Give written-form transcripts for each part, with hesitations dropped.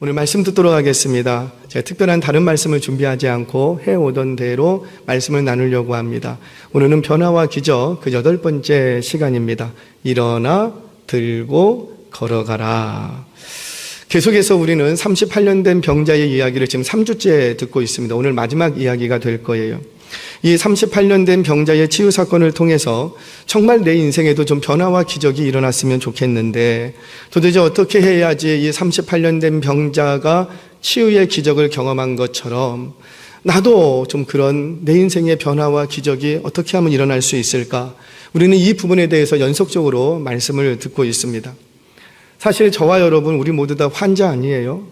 오늘 말씀 듣도록 하겠습니다. 제가 특별한 다른 말씀을 준비하지 않고 해오던 대로 말씀을 나누려고 합니다. 오늘은 변화와 기적 그 8번째 시간입니다. 일어나 들고 걸어가라. 계속해서 우리는 38년 된 병자의 이야기를 지금 3주째 듣고 있습니다. 오늘 마지막 이야기가 될 거예요. 이 38년 된 병자의 치유 사건을 통해서 정말 내 인생에도 좀 변화와 기적이 일어났으면 좋겠는데, 도대체 어떻게 해야지 이 38년 된 병자가 치유의 기적을 경험한 것처럼 나도 좀 그런 내 인생의 변화와 기적이 어떻게 하면 일어날 수 있을까? 우리는 이 부분에 대해서 연속적으로 말씀을 듣고 있습니다. 사실 저와 여러분 우리 모두 다 환자 아니에요?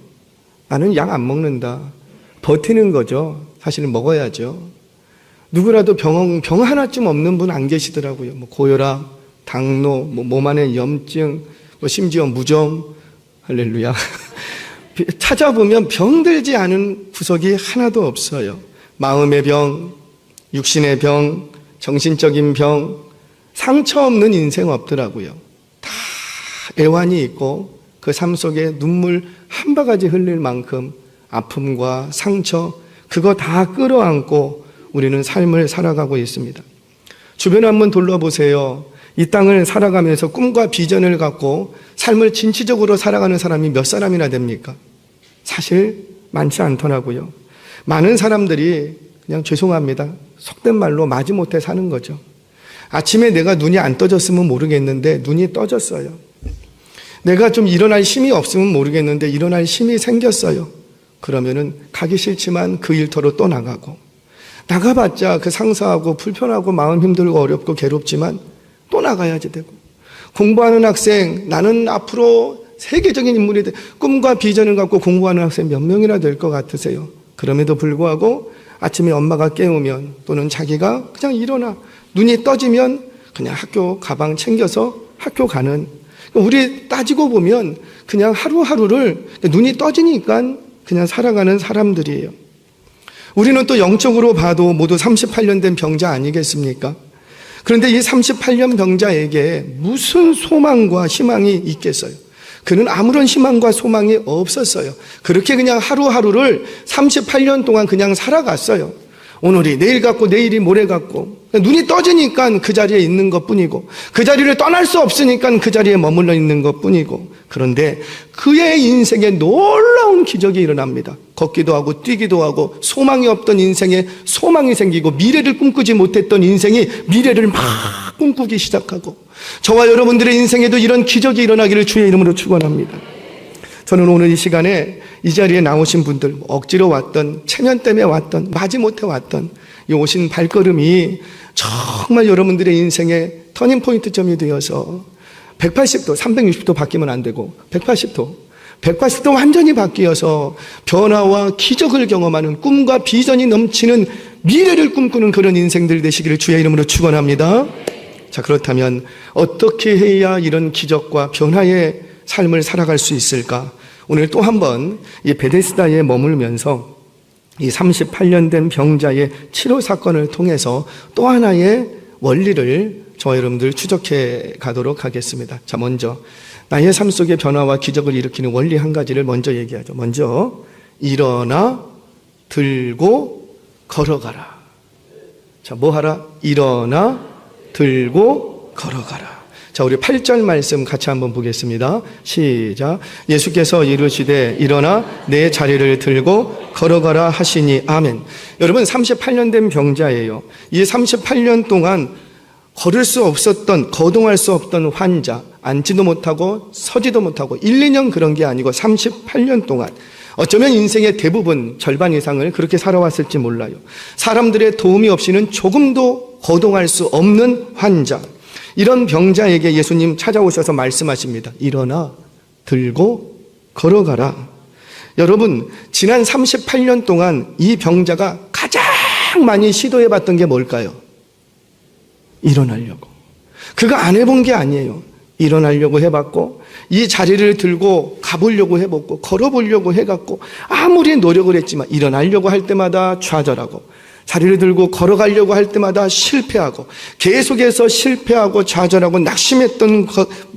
나는 약 안 먹는다. 버티는 거죠. 사실은 먹어야죠. 누구라도 병 하나쯤 없는 분 안 계시더라고요. 고혈압, 당뇨, 몸 안에 염증, 심지어 무좀, 할렐루야. 찾아보면 병들지 않은 구석이 하나도 없어요. 마음의 병, 육신의 병, 정신적인 병, 상처 없는 인생 없더라고요. 다 애환이 있고 그 삶 속에 눈물 한 바가지 흘릴 만큼 아픔과 상처, 그거 다 끌어안고 우리는 삶을 살아가고 있습니다. 주변을 한번 둘러보세요. 이 땅을 살아가면서 꿈과 비전을 갖고 삶을 진취적으로 살아가는 사람이 몇 사람이나 됩니까? 사실 많지 않더라고요. 많은 사람들이 그냥 죄송합니다. 속된 말로 마지못해 사는 거죠. 아침에 내가 눈이 안 떠졌으면 모르겠는데 눈이 떠졌어요. 내가 좀 일어날 힘이 없으면 모르겠는데 일어날 힘이 생겼어요. 그러면은 가기 싫지만 그 일터로 또 나가고, 나가봤자 그 상사하고 불편하고 마음 힘들고 어렵고 괴롭지만 또 나가야지 되고, 공부하는 학생, 나는 앞으로 세계적인 인물이 돼 꿈과 비전을 갖고 공부하는 학생 몇 명이나 될 것 같으세요? 그럼에도 불구하고 아침에 엄마가 깨우면 또는 자기가 그냥 일어나 눈이 떠지면 그냥 학교 가방 챙겨서 학교 가는, 우리 따지고 보면 그냥 하루하루를 눈이 떠지니까 그냥 살아가는 사람들이에요. 우리는 또 영적으로 봐도 모두 38년 된 병자 아니겠습니까? 그런데 이 38년 병자에게 무슨 소망과 희망이 있겠어요? 그는 아무런 희망과 소망이 없었어요. 그렇게 그냥 하루하루를 38년 동안 그냥 살아갔어요. 오늘이 내일 같고 내일이 모레 같고, 눈이 떠지니까 그 자리에 있는 것뿐이고, 그 자리를 떠날 수 없으니까 그 자리에 머물러 있는 것뿐이고. 그런데 그의 인생에 놀라운 기적이 일어납니다. 걷기도 하고 뛰기도 하고 소망이 없던 인생에 소망이 생기고, 미래를 꿈꾸지 못했던 인생이 미래를 막 꿈꾸기 시작하고, 저와 여러분들의 인생에도 이런 기적이 일어나기를 주의 이름으로 축원합니다. 저는 오늘 이 시간에 이 자리에 나오신 분들, 억지로 왔던, 체면 때문에 왔던, 마지못해 왔던 이 오신 발걸음이 정말 여러분들의 인생의 터닝포인트점이 되어서 180도, 360도 바뀌면 안 되고 180도 완전히 바뀌어서 변화와 기적을 경험하는, 꿈과 비전이 넘치는 미래를 꿈꾸는 그런 인생들 되시기를 주의 이름으로 축원합니다. 자, 그렇다면 어떻게 해야 이런 기적과 변화의 삶을 살아갈 수 있을까? 오늘 또 한 번 이 베데스다에 머물면서 이 38년 된 병자의 치료 사건을 통해서 또 하나의 원리를 저와 여러분들 추적해 가도록 하겠습니다. 자, 먼저 나의 삶 속의 변화와 기적을 일으키는 원리 한 가지를 먼저 얘기하죠. 먼저 일어나 들고 걸어가라. 자, 뭐 하라? 일어나 들고 걸어가라. 자, 우리 8절 말씀 같이 한번 보겠습니다. 시작. 예수께서 이르시되 일어나 내 자리를 들고 걸어가라 하시니 아멘. 여러분, 38년 된 병자예요. 이 38년 동안 걸을 수 없었던, 거동할 수 없던 환자, 앉지도 못하고 서지도 못하고 1, 2년 그런 게 아니고 38년 동안, 어쩌면 인생의 대부분 절반 이상을 그렇게 살아왔을지 몰라요. 사람들의 도움이 없이는 조금도 거동할 수 없는 환자, 이런 병자에게 예수님 찾아오셔서 말씀하십니다. 일어나 들고 걸어가라. 여러분, 지난 38년 동안 이 병자가 가장 많이 시도해봤던 게 뭘까요? 일어나려고. 그가 안 해본 게 아니에요. 일어나려고 해봤고, 이 자리를 들고 가보려고 해봤고, 걸어보려고 해갖고 아무리 노력을 했지만 일어나려고 할 때마다 좌절하고, 자리를 들고 걸어가려고 할 때마다 실패하고 계속해서 실패하고 좌절하고 낙심했던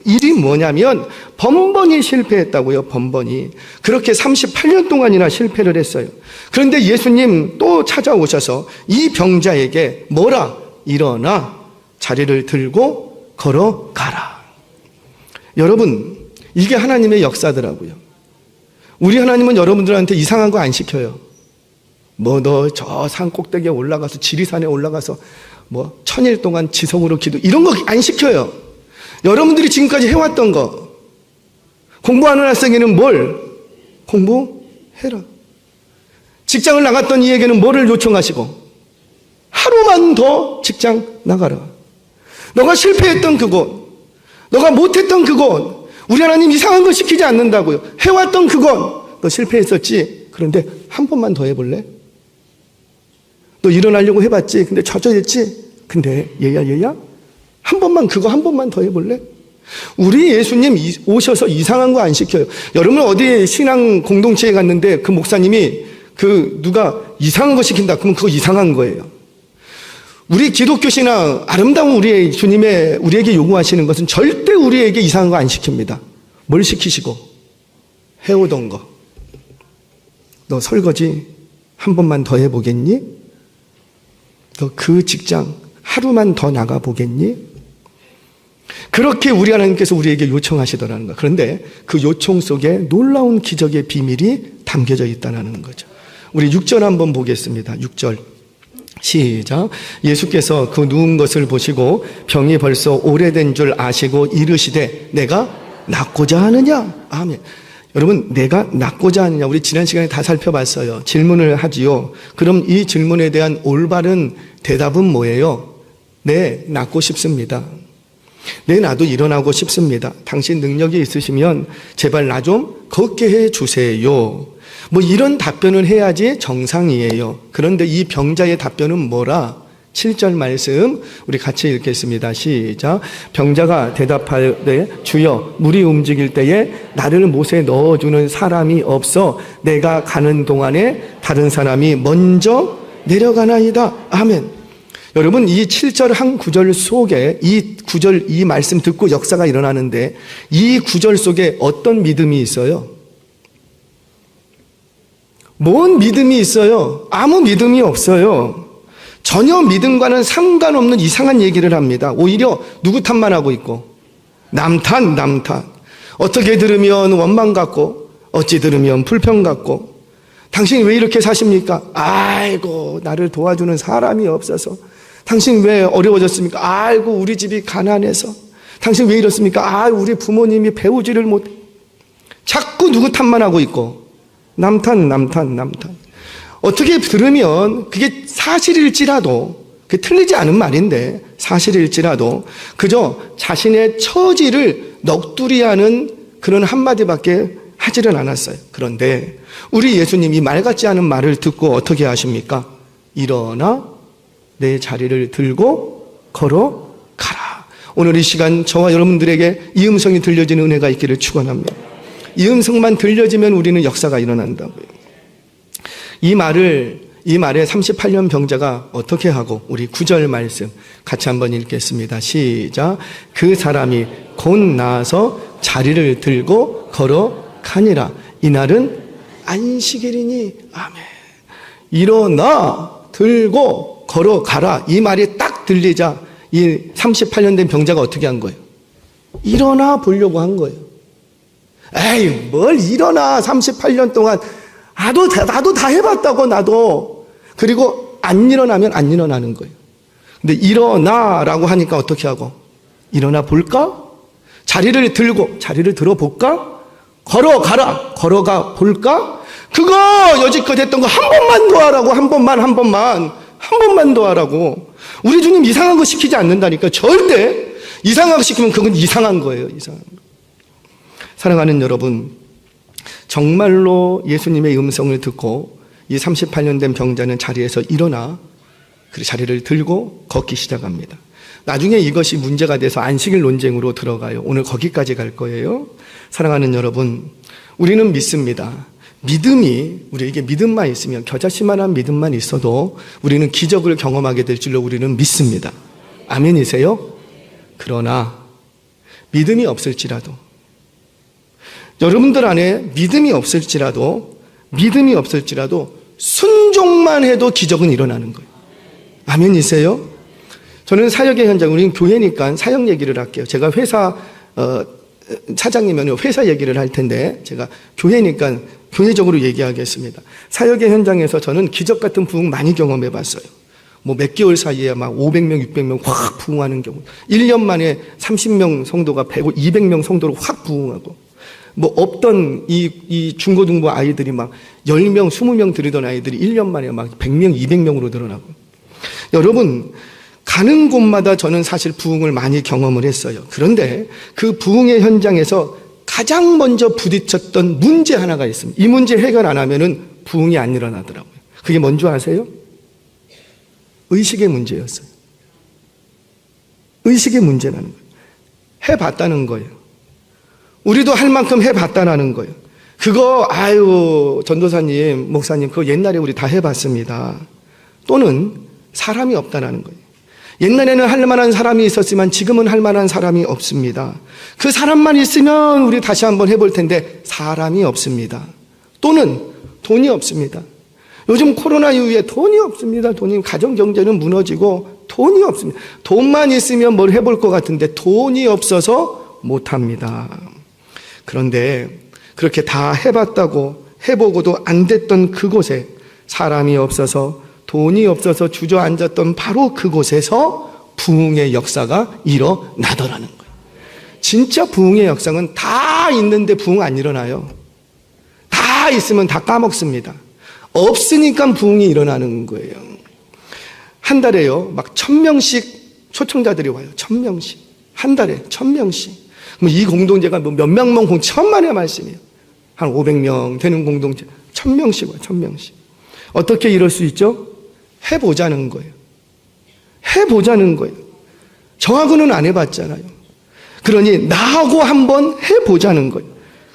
일이 뭐냐면 번번이 실패했다고요. 번번이. 그렇게 38년 동안이나 실패를 했어요. 그런데 예수님 또 찾아오셔서 이 병자에게 뭐라? 일어나 자리를 들고 걸어가라. 여러분, 이게 하나님의 역사더라고요. 우리 하나님은 여러분들한테 이상한 거 안 시켜요. 뭐 너 저 산 꼭대기에 올라가서 지리산에 올라가서 뭐 1000일 동안 지성으로 기도 이런 거 안 시켜요. 여러분들이 지금까지 해왔던 거 공부하는 학생에는 뭘? 공부해라. 직장을 나갔던 이에게는 뭐를 요청하시고? 하루만 더 직장 나가라. 너가 실패했던 그곳, 너가 못했던 그곳, 우리 하나님 이상한 거 시키지 않는다고요. 해왔던 그곳, 너 실패했었지? 그런데 한 번만 더 해볼래? 너 일어나려고 해봤지? 근데 좌절했지? 근데 얘야 한 번만 그거 한 번만 더 해볼래? 우리 예수님 오셔서 이상한 거 안 시켜요. 여러분 어디 신앙 공동체에 갔는데 그 목사님이 누가 이상한 거 시킨다 그러면 그거 이상한 거예요. 우리 기독교 신앙 아름다운 우리의 주님의 우리에게 요구하시는 것은 절대 우리에게 이상한 거 안 시킵니다. 뭘 시키시고? 해오던 거. 너 설거지 한 번만 더 해보겠니? 너 그 직장 하루만 더 나가보겠니? 그렇게 우리 하나님께서 우리에게 요청하시더라는 거예요. 그런데 그 요청 속에 놀라운 기적의 비밀이 담겨져 있다는 거죠. 우리 6절 한번 보겠습니다. 6절 시작. 예수께서 그 누운 것을 보시고 병이 벌써 오래된 줄 아시고 이르시되 내가 낫고자 하느냐? 아멘. 여러분, 내가 낫고자 하느냐? 우리 지난 시간에 다 살펴봤어요. 질문을 하지요. 그럼 이 질문에 대한 올바른 대답은 뭐예요? 네, 낫고 싶습니다. 네, 나도 일어나고 싶습니다. 당신 능력이 있으시면 제발 나 좀 걷게 해 주세요. 뭐 이런 답변을 해야지 정상이에요. 그런데 이 병자의 답변은 뭐라? 7절 말씀 우리 같이 읽겠습니다. 시작. 병자가 대답하되 주여 물이 움직일 때에 나를 못에 넣어주는 사람이 없어 내가 가는 동안에 다른 사람이 먼저 내려가나이다. 아멘. 여러분 이 7절 한 구절 속에 이 구절 이 말씀 듣고 역사가 일어나는데 이 구절 속에 어떤 믿음이 있어요? 뭔 믿음이 있어요? 아무 믿음이 없어요. 전혀 믿음과는 상관없는 이상한 얘기를 합니다. 오히려 누구 탓만 하고 있고 남 탓. 어떻게 들으면 원망 같고 어찌 들으면 불평 같고 당신 왜 이렇게 사십니까? 아이고 나를 도와주는 사람이 없어서. 당신 왜 어려워졌습니까? 아이고 우리 집이 가난해서. 당신 왜 이렇습니까? 우리 부모님이 배우지를 못해. 자꾸 누구 탓만 하고 있고 남 탓. 어떻게 들으면 그게 사실일지라도 그게 틀리지 않은 말인데 사실일지라도 그저 자신의 처지를 넋두리하는 그런 한마디밖에 하지는 않았어요. 그런데 우리 예수님이 말 같지 않은 말을 듣고 어떻게 하십니까? 일어나 내 자리를 들고 걸어가라. 오늘 이 시간 저와 여러분들에게 이 음성이 들려지는 은혜가 있기를 축원합니다. 이 음성만 들려지면 우리는 역사가 일어난다고요. 이 말에 38년 병자가 어떻게 하고 우리 9절 말씀 같이 한번 읽겠습니다. 시작. 그 사람이 곧 나아서 자리를 들고 걸어가니라. 이날은 안식일이니. 아멘. 일어나 들고 걸어가라. 이 말이 딱 들리자 이 38년 된 병자가 어떻게 한 거예요? 일어나 보려고 한 거예요. 에이 뭘 일어나 38년 동안 나도 다 해봤다고 나도. 그리고 안 일어나면 안 일어나는 거예요. 근데 일어나라고 하니까 어떻게 하고? 일어나 볼까? 자리를 들어볼까? 걸어가 볼까? 그거 여지껏 했던 거 한 번만 더 하라고. 한 번만 더 하라고. 우리 주님 이상한 거 시키지 않는다니까. 절대 이상한 거 시키면 그건 이상한 거예요. 이상한 거. 사랑하는 여러분, 정말로 예수님의 음성을 듣고 이 38년 된 병자는 자리에서 일어나 그 자리를 들고 걷기 시작합니다. 나중에 이것이 문제가 돼서 안식일 논쟁으로 들어가요. 오늘 거기까지 갈 거예요. 사랑하는 여러분, 우리는 믿습니다. 믿음이, 우리에게 믿음만 있으면, 겨자씨만한 믿음만 있어도 우리는 기적을 경험하게 될 줄로 우리는 믿습니다. 아멘이세요? 그러나 믿음이 없을지라도, 여러분들 안에 믿음이 없을지라도 순종만 해도 기적은 일어나는 거예요. 아멘이세요? 저는 사역의 현장, 우리는 교회니까 사역 얘기를 할게요. 제가 회사 차장이면 회사 얘기를 할 텐데 제가 교회니까 교회적으로 얘기하겠습니다. 사역의 현장에서 저는 기적 같은 부흥 많이 경험해 봤어요. 뭐 몇 개월 사이에 막 500명, 600명 확 부흥하는 경우, 1년 만에 30명 성도가 200명 성도로 확 부흥하고, 뭐 없던 이 중고등부 아이들이 막 10명, 20명 들이던 아이들이 1년 만에 막 100명, 200명으로 늘어나고. 여러분, 가는 곳마다 저는 사실 부흥을 많이 경험을 했어요. 그런데 그 부흥의 현장에서 가장 먼저 부딪혔던 문제 하나가 있습니다. 이 문제 해결 안 하면은 부흥이 안 일어나더라고요. 그게 뭔지 아세요? 의식의 문제였어요. 의식의 문제라는 거예요. 해봤다는 거예요. 우리도 할 만큼 해봤다라는 거예요. 그거 전도사님, 목사님, 그거 옛날에 우리 다 해봤습니다. 또는 사람이 없다라는 거예요. 옛날에는 할 만한 사람이 있었지만 지금은 할 만한 사람이 없습니다. 그 사람만 있으면 우리 다시 한번 해볼 텐데 사람이 없습니다. 또는 돈이 없습니다. 요즘 코로나 이후에 돈이 없습니다. 가정 경제는 무너지고 돈이 없습니다. 돈만 있으면 뭘 해볼 것 같은데 돈이 없어서 못합니다. 그런데 그렇게 다 해봤다고 해보고도 안 됐던 그곳에 사람이 없어서 돈이 없어서 주저앉았던 바로 그곳에서 부흥의 역사가 일어나더라는 거예요. 진짜 부흥의 역사는 다 있는데 부흥 안 일어나요. 다 있으면 다 까먹습니다. 없으니까 부흥이 일어나는 거예요. 한 달에요, 막 1000명씩 초청자들이 와요. 1000명씩. 한 달에 1000명씩. 그럼 이 공동체가 몇 명만 천만의 말씀이에요. 한 500명 되는 공동체. 1000명씩 와요, 1000명씩. 어떻게 이럴 수 있죠? 해보자는 거예요. 해보자는 거예요. 저하고는 안 해봤잖아요. 그러니 나하고 한번 해보자는 거예요.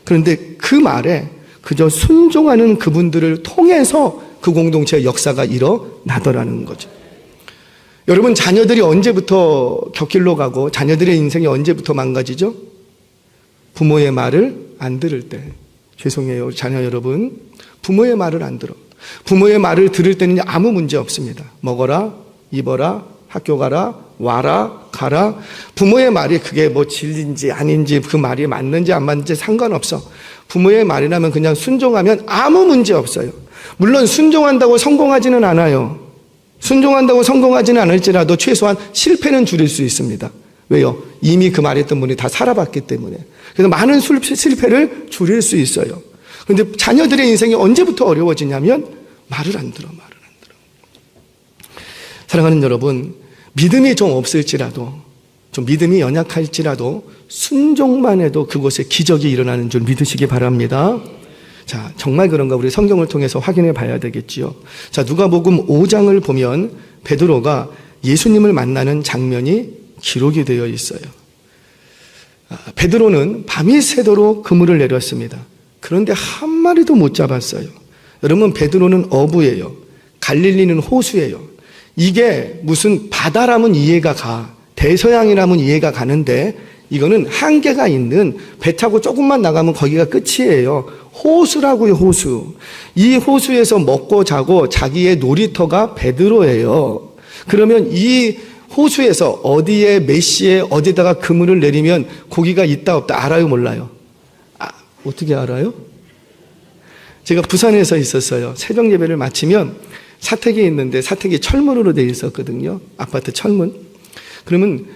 그런데 그 말에 그저 순종하는 그분들을 통해서 그 공동체의 역사가 일어나더라는 거죠. 여러분, 자녀들이 언제부터 곁길로 가고 자녀들의 인생이 언제부터 망가지죠? 부모의 말을 안 들을 때. 죄송해요, 자녀 여러분. 부모의 말을 안 들어. 부모의 말을 들을 때는 아무 문제 없습니다. 먹어라, 입어라, 학교 가라, 와라, 가라. 부모의 말이 그게 뭐 진리인지 아닌지, 그 말이 맞는지 안 맞는지 상관없어. 부모의 말이라면 그냥 순종하면 아무 문제 없어요. 물론 순종한다고 성공하지는 않아요. 순종한다고 성공하지는 않을지라도 최소한 실패는 줄일 수 있습니다. 왜요? 이미 그 말했던 분이 다 살아봤기 때문에. 그래서 많은 실패를 줄일 수 있어요. 그런데 자녀들의 인생이 언제부터 어려워지냐면 말을 안 들어. 사랑하는 여러분, 믿음이 좀 없을지라도, 좀 믿음이 연약할지라도 순종만 해도 그곳에 기적이 일어나는 줄 믿으시기 바랍니다. 자, 정말 그런가 우리 성경을 통해서 확인해 봐야 되겠지요. 자, 누가복음 5장을 보면 베드로가 예수님을 만나는 장면이 기록이 되어 있어요. 베드로는 밤이 새도록 그물을 내렸습니다. 그런데 한 마리도 못 잡았어요. 여러분, 베드로는 어부예요. 갈릴리는 호수예요. 이게 무슨 바다라면 이해가 가. 대서양이라면 이해가 가는데 이거는 한계가 있는, 배 타고 조금만 나가면 거기가 끝이에요. 호수라고요, 호수. 이 호수에서 먹고 자고 자기의 놀이터가 베드로예요. 그러면 이 호수에서 어디에 몇 시에 어디다가 그물을 내리면 고기가 있다 없다 알아요, 몰라요? 어떻게 알아요? 제가 부산에서 있었어요. 새벽 예배를 마치면 사택에 있는데 사택이 철문으로 되어 있었거든요. 아파트 철문. 그러면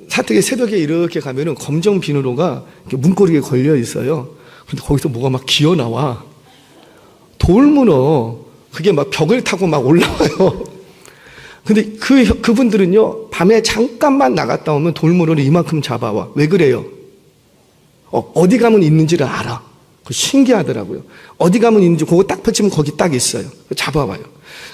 사택에 새벽에 이렇게 가면은 검정 비누로가 문고리에 걸려 있어요. 근데 거기서 뭐가 막 기어 나와. 돌문어. 그게 막 벽을 타고 막 올라와요. 근데 그분들은요, 밤에 잠깐만 나갔다 오면 돌문어를 이만큼 잡아와. 왜 그래요? 어디 가면 있는지를 알아. 신기하더라고요. 어디 가면 있는지 그거 딱 펼치면 거기 딱 있어요. 잡아와요.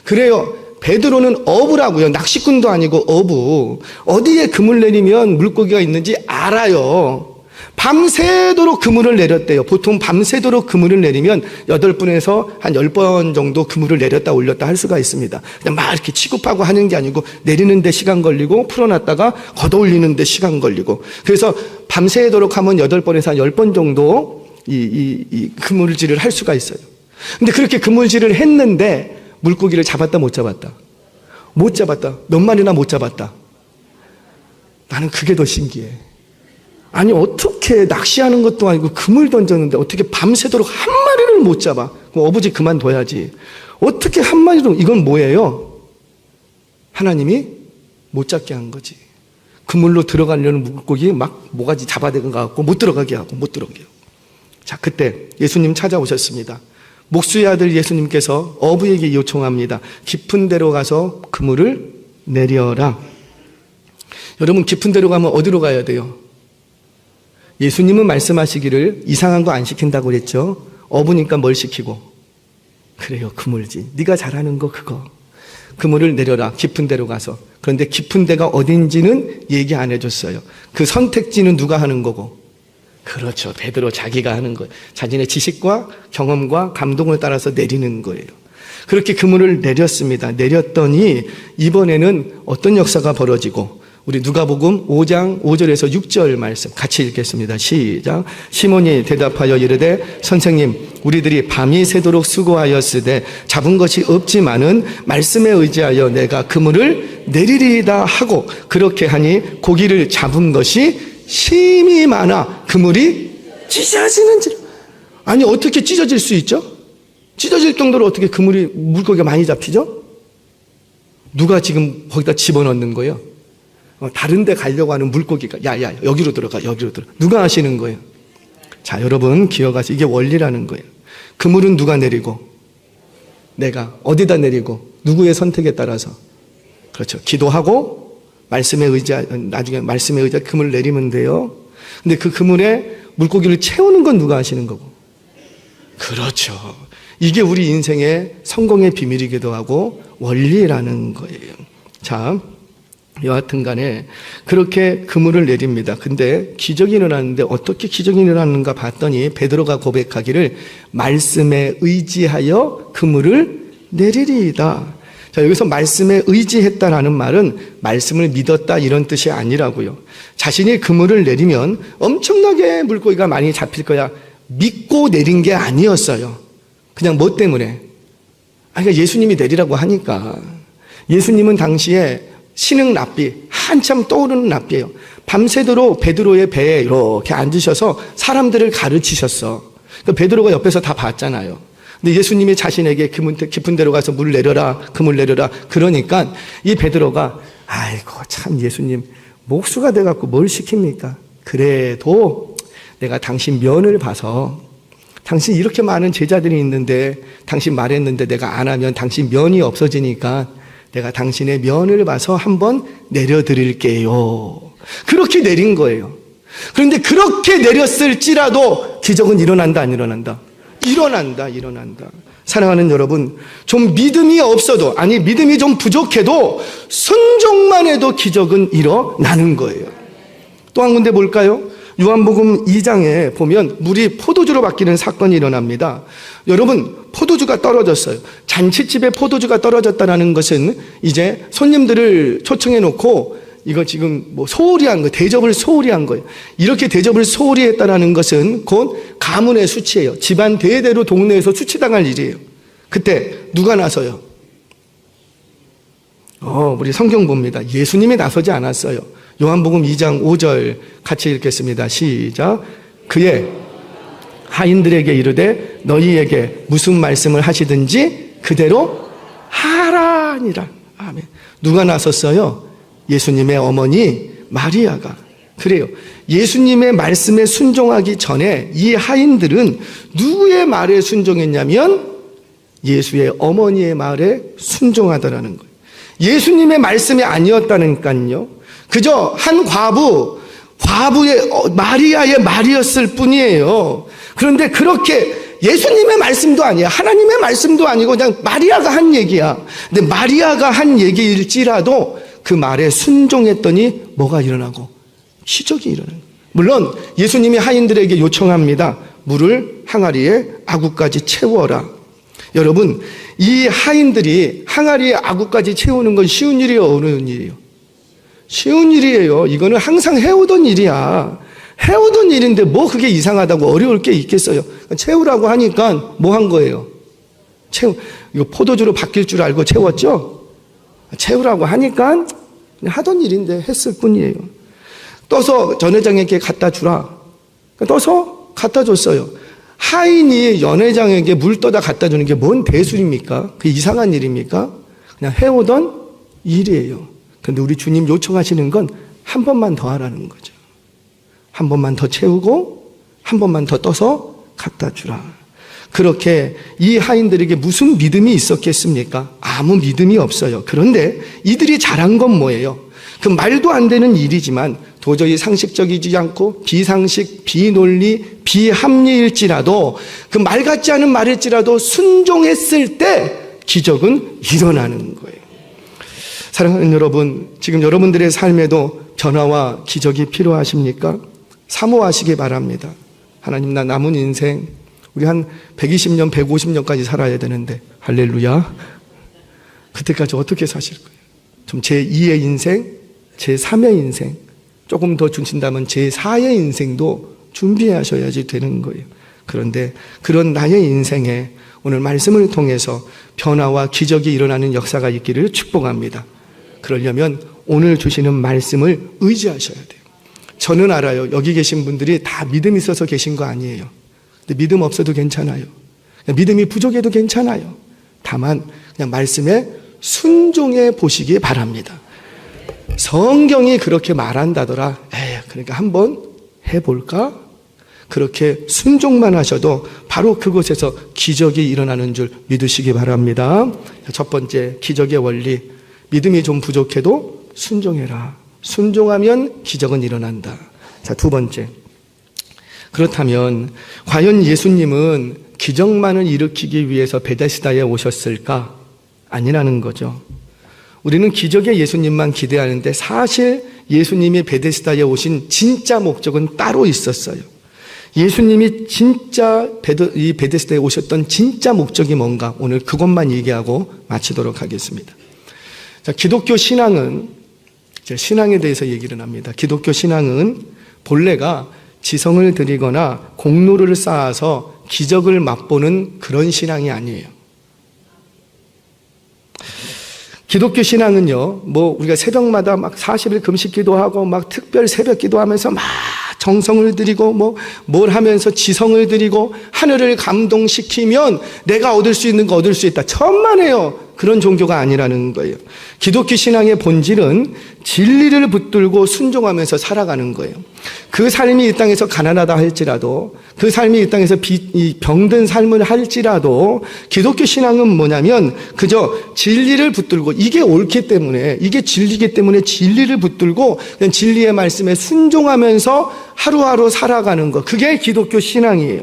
그래요. 베드로는 어부라고요. 낚시꾼도 아니고 어부. 어디에 그물 내리면 물고기가 있는지 알아요. 밤새도록 그물을 내렸대요. 보통 밤새도록 그물을 내리면 8분에서 한 10번 정도 그물을 내렸다 올렸다 할 수가 있습니다. 그냥 막 이렇게 취급하고 하는 게 아니고 내리는데 시간 걸리고 풀어놨다가 걷어올리는데 시간 걸리고, 그래서 밤새도록 하면 8번에서 한 10번 정도 이 그물질을 할 수가 있어요. 근데 그렇게 그물질을 했는데 물고기를 잡았다 못 잡았다? 못 잡았다. 몇 마리나 못 잡았다. 나는 그게 더 신기해. 아니 어떻게 낚시하는 것도 아니고 그물 던졌는데 어떻게 밤새도록 한 마리를 못 잡아? 그럼 어부지 그만둬야지. 어떻게 한 마리로, 이건 뭐예요? 하나님이 못 잡게 한 거지. 그물로 들어가려는 물고기 막 모가지 잡아대는 것 같고 못 들어가게 하고 못 들어가게 하고. 자, 그때 예수님 찾아오셨습니다. 목수의 아들 예수님께서 어부에게 요청합니다. 깊은 데로 가서 그물을 내려라. 여러분, 깊은 데로 가면 어디로 가야 돼요? 예수님은 말씀하시기를 이상한 거 안 시킨다고 그랬죠. 어부니까 뭘 시키고? 그래요, 그물지. 네가 잘하는 거 그거. 그물을 내려라, 깊은 데로 가서. 그런데 깊은 데가 어딘지는 얘기 안 해줬어요. 그 선택지는 누가 하는 거고? 그렇죠, 베드로 자기가 하는 거예요. 자신의 지식과 경험과 감동을 따라서 내리는 거예요. 그렇게 그물을 내렸습니다. 내렸더니 이번에는 어떤 역사가 벌어지고, 우리 누가복음 5장 5절에서 6절 말씀 같이 읽겠습니다. 시작. 시몬이 대답하여 이르되 선생님, 우리들이 밤이 새도록 수고하였으되 잡은 것이 없지만은 말씀에 의지하여 내가 그물을 내리리이다 하고, 그렇게 하니 고기를 잡은 것이 심이 많아 그물이 찢어지는지라. 아니 어떻게 찢어질 수 있죠? 찢어질 정도로 어떻게 그물이, 물고기가 많이 잡히죠? 누가 지금 거기다 집어넣는 거예요? 다른 데 가려고 하는 물고기가 야 여기로 들어가, 여기로 들어가. 누가 하시는 거예요? 자, 여러분 기억하세요. 이게 원리라는 거예요. 그물은 누가 내리고? 내가. 어디다 내리고? 누구의 선택에 따라서. 그렇죠. 기도하고 말씀에 나중에 말씀에 의지해 그물을 내리면 돼요. 근데 그 그물에 물고기를 채우는 건 누가 하시는 거고? 그렇죠. 이게 우리 인생의 성공의 비밀이기도 하고 원리라는 거예요. 자, 여하튼 간에 그렇게 그물을 내립니다. 근데 기적이 일어나는데 어떻게 기적이 일어나는가 봤더니 베드로가 고백하기를 말씀에 의지하여 그물을 내리리이다. 자, 여기서 말씀에 의지했다라는 말은 말씀을 믿었다 이런 뜻이 아니라고요. 자신이 그물을 내리면 엄청나게 물고기가 많이 잡힐 거야 믿고 내린 게 아니었어요. 그냥 뭐 때문에? 그러니까 예수님이 내리라고 하니까. 예수님은 당시에 신흥 랍비, 한참 떠오르는 랍비예요. 밤새도록 베드로의 배에 이렇게 앉으셔서 사람들을 가르치셨어. 그러니까 베드로가 옆에서 다 봤잖아요. 근데 예수님이 자신에게 깊은 데로 가서 물 내려라, 그물 내려라. 그러니까 이 베드로가 아이고 참 예수님 목수가 돼갖고 뭘 시킵니까? 그래도 내가 당신 면을 봐서, 당신 이렇게 많은 제자들이 있는데 당신 말했는데 내가 안 하면 당신 면이 없어지니까 내가 당신의 면을 봐서 한번 내려드릴게요. 그렇게 내린 거예요. 그런데 그렇게 내렸을지라도 기적은 일어난다 안 일어난다? 일어난다. 사랑하는 여러분, 좀 믿음이 없어도, 아니 믿음이 좀 부족해도 순종만 해도 기적은 일어나는 거예요. 또 한 군데 볼까요? 요한복음 2장에 보면 물이 포도주로 바뀌는 사건이 일어납니다. 여러분, 포도주가 떨어졌어요. 잔치집에 포도주가 떨어졌다는 것은 이제 손님들을 초청해 놓고 이거 지금 뭐 소홀히 한 거예요. 대접을 소홀히 한 거예요. 이렇게 대접을 소홀히 했다는 것은 곧 가문의 수치예요. 집안 대대로 동네에서 수치당할 일이에요. 그때 누가 나서요? 우리 성경 봅니다. 예수님이 나서지 않았어요. 요한복음 2장 5절 같이 읽겠습니다. 시작. 그의 하인들에게 이르되 너희에게 무슨 말씀을 하시든지 그대로 하라니라. 아멘. 누가 나섰어요? 예수님의 어머니 마리아가. 그래요. 예수님의 말씀에 순종하기 전에 이 하인들은 누구의 말에 순종했냐면 예수의 어머니의 말에 순종하더라는 거예요. 예수님의 말씀이 아니었다니까요. 그저 한 과부의 마리아의 말이었을 뿐이에요. 그런데 그렇게 예수님의 말씀도 아니야, 하나님의 말씀도 아니고 그냥 마리아가 한 얘기야. 근데 마리아가 한 얘기일지라도 그 말에 순종했더니 뭐가 일어나고? 기적이 일어나는 거예요. 물론 예수님이 하인들에게 요청합니다. 물을 항아리에 아구까지 채워라. 여러분, 이 하인들이 항아리에 아구까지 채우는 건 쉬운 일이에요, 어려운 일이에요? 쉬운 일이에요. 이거는 항상 해오던 일이야. 해오던 일인데 뭐 그게 이상하다고 어려울 게 있겠어요? 채우라고 하니까 뭐 한 거예요? 이거 포도주로 바뀔 줄 알고 채웠죠? 채우라고 하니까 그냥 하던 일인데 했을 뿐이에요. 떠서 전회장에게 갖다 주라. 떠서 갖다 줬어요. 하인이 연회장에게 물 떠다 갖다 주는 게 뭔 대수입니까? 그게 이상한 일입니까? 그냥 해오던 일이에요. 그런데 우리 주님 요청하시는 건 한 번만 더 하라는 거죠. 한 번만 더 채우고 한 번만 더 떠서 갖다 주라. 그렇게 이 하인들에게 무슨 믿음이 있었겠습니까? 아무 믿음이 없어요. 그런데 이들이 잘한 건 뭐예요? 그 말도 안 되는 일이지만 도저히 상식적이지 않고 비상식, 비논리, 비합리일지라도 그 말 같지 않은 말일지라도 순종했을 때 기적은 일어나는 거예요. 사랑하는 여러분, 지금 여러분들의 삶에도 변화와 기적이 필요하십니까? 사모하시기 바랍니다. 하나님, 나 남은 인생 우리 한 120년, 150년까지 살아야 되는데 할렐루야. 그때까지 어떻게 사실 거예요? 좀 제2의 인생, 제3의 인생, 조금 더 주신다면 제4의 인생도 준비하셔야지 되는 거예요. 그런데 그런 나의 인생에 오늘 말씀을 통해서 변화와 기적이 일어나는 역사가 있기를 축복합니다. 그러려면 오늘 주시는 말씀을 의지하셔야 돼요. 저는 알아요. 여기 계신 분들이 다 믿음 있어서 계신 거 아니에요. 근데 믿음 없어도 괜찮아요. 믿음이 부족해도 괜찮아요. 다만 그냥 말씀에 순종해 보시기 바랍니다. 성경이 그렇게 말한다더라. 그러니까 한번 해볼까? 그렇게 순종만 하셔도 바로 그곳에서 기적이 일어나는 줄 믿으시기 바랍니다. 첫 번째, 기적의 원리. 믿음이 좀 부족해도 순종해라. 순종하면 기적은 일어난다. 자, 두 번째. 그렇다면 과연 예수님은 기적만을 일으키기 위해서 베데스다에 오셨을까? 아니라는 거죠. 우리는 기적의 예수님만 기대하는데 사실 예수님이 베데스다에 오신 진짜 목적은 따로 있었어요. 예수님이 진짜 이 베데스다에 오셨던 진짜 목적이 뭔가 오늘 그것만 얘기하고 마치도록 하겠습니다. 자, 기독교 신앙은 신앙에 대해서 얘기를 합니다. 기독교 신앙은 본래가 지성을 드리거나 공로를 쌓아서 기적을 맛보는 그런 신앙이 아니에요. 기독교 신앙은요, 우리가 새벽마다 막 40일 금식 기도하고 막 특별 새벽 기도하면서 막 정성을 드리고 뭘 하면서 지성을 드리고 하늘을 감동시키면 내가 얻을 수 있는 거 얻을 수 있다. 천만에요. 그런 종교가 아니라는 거예요. 기독교 신앙의 본질은 진리를 붙들고 순종하면서 살아가는 거예요. 그 삶이 이 땅에서 가난하다 할지라도, 그 삶이 이 땅에서 병든 삶을 할지라도 기독교 신앙은 뭐냐면 그저 진리를 붙들고 이게 옳기 때문에, 이게 진리이기 때문에 진리를 붙들고 그냥 진리의 말씀에 순종하면서 하루하루 살아가는 것, 그게 기독교 신앙이에요.